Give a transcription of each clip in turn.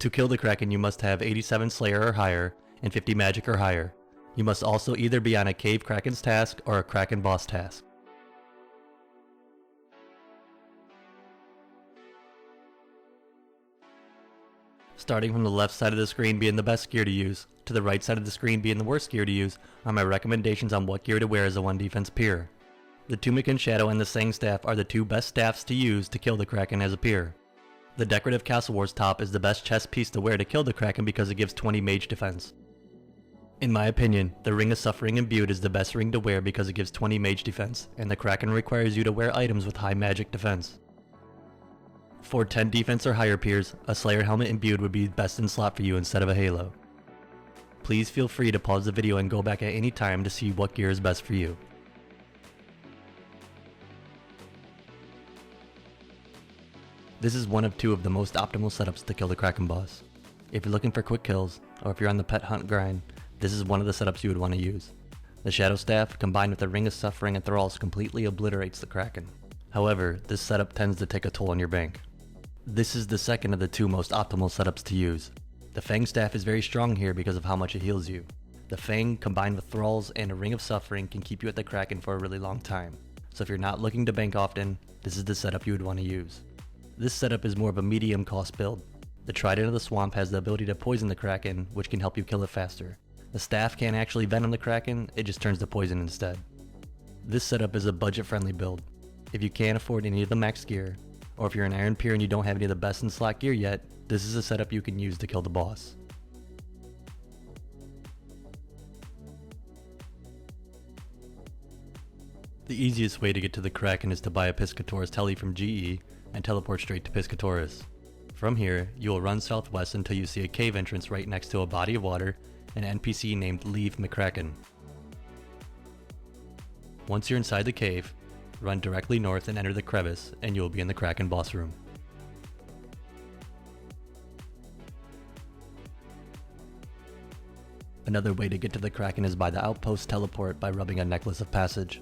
To kill the Kraken, you must have 87 Slayer or higher, and 50 Magic or higher. You must also either be on a Cave Kraken's task or a Kraken boss task. Starting from the left side of the screen being the best gear to use, to the right side of the screen being the worst gear to use, are my recommendations on what gear to wear as a 1 defense peer. The Tunic and Shadow and the Sang Staff are the 2 best staffs to use to kill the Kraken as a peer. The decorative Castle Wars top is the best chest piece to wear to kill the Kraken because it gives 20 mage defense. In my opinion, the Ring of Suffering imbued is the best ring to wear because it gives 20 mage defense, and the Kraken requires you to wear items with high magic defense. For 10 defense or higher peers, a Slayer helmet imbued would be best in slot for you instead of a halo. Please feel free to pause the video and go back at any time to see what gear is best for you. This is one of 2 of the most optimal setups to kill the Kraken boss. If you're looking for quick kills, or if you're on the pet hunt grind, this is one of the setups you would want to use. The Shadow Staff combined with the Ring of Suffering and Thralls completely obliterates the Kraken. However, this setup tends to take a toll on your bank. This is the second of the 2 most optimal setups to use. The Fang Staff is very strong here because of how much it heals you. The Fang combined with Thralls and a Ring of Suffering can keep you at the Kraken for a really long time. So if you're not looking to bank often, this is the setup you would want to use. This setup is more of a medium cost build. The Trident of the Swamp has the ability to poison the Kraken, which can help you kill it faster. The staff can't actually venom the Kraken, it just turns to poison instead. This setup is a budget friendly build. If you can't afford any of the max gear, or if you're an Iron Peer and you don't have any of the best in slot gear yet, this is a setup you can use to kill the boss. The easiest way to get to the Kraken is to buy a Piscator's Tele from GE and teleport straight to Piscator's. From here, you will run southwest until you see a cave entrance right next to a body of water and an NPC named Leave McCracken. Once you're inside the cave, run directly north and enter the crevice and you will be in the Kraken boss room. Another way to get to the Kraken is by the outpost teleport by rubbing a Necklace of Passage.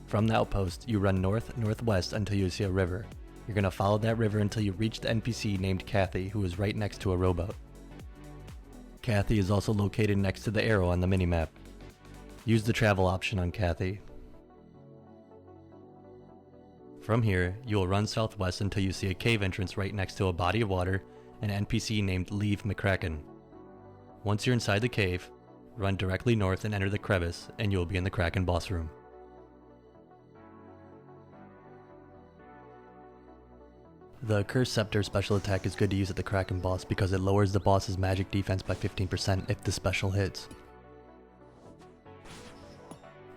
From the outpost, you run north-northwest until you see a river. You're gonna follow that river until you reach the NPC named Kathy, who is right next to a rowboat. Kathy is also located next to the arrow on the minimap. Use the travel option on Kathy. From here, you will run southwest until you see a cave entrance right next to a body of water and an NPC named Leave McCracken. Once you're inside the cave, run directly north and enter the crevice and you will be in the Kraken boss room. The Cursed Scepter special attack is good to use at the Kraken boss because it lowers the boss's magic defense by 15% if the special hits.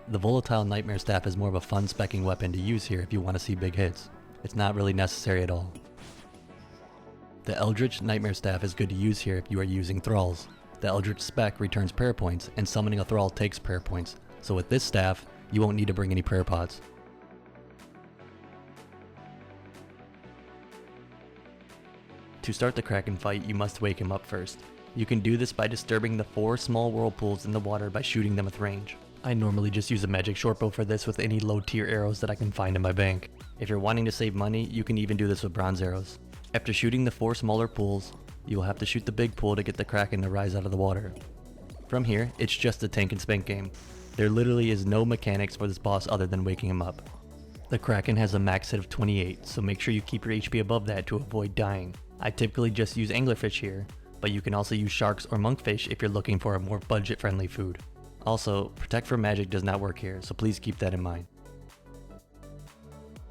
The Volatile Nightmare Staff is more of a fun specking weapon to use here if you want to see big hits. It's not really necessary at all. The Eldritch Nightmare Staff is good to use here if you are using Thralls. The Eldritch spec returns prayer points and summoning a Thrall takes prayer points, so with this staff, you won't need to bring any prayer pots. To start the Kraken fight, you must wake him up first. You can do this by disturbing the 4 small whirlpools in the water by shooting them with range. I normally just use a magic shortbow for this with any low tier arrows that I can find in my bank. If you're wanting to save money, you can even do this with bronze arrows. After shooting the 4 smaller pools, you will have to shoot the big pool to get the Kraken to rise out of the water. From here, it's just a tank and spank game. There literally is no mechanics for this boss other than waking him up. The Kraken has a max hit of 28, so make sure you keep your HP above that to avoid dying. I typically just use anglerfish here, but you can also use sharks or monkfish if you're looking for a more budget friendly food. Also, Protect from Magic does not work here, so please keep that in mind.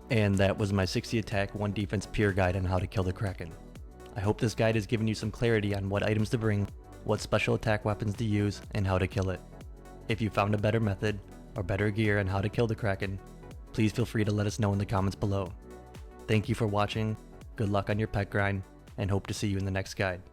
And that was my 60 attack, 1 defense peer guide on how to kill the Kraken. I hope this guide has given you some clarity on what items to bring, what special attack weapons to use, and how to kill it. If you found a better method, or better gear on how to kill the Kraken, please feel free to let us know in the comments below. Thank you for watching, good luck on your pet grind, and hope to see you in the next guide.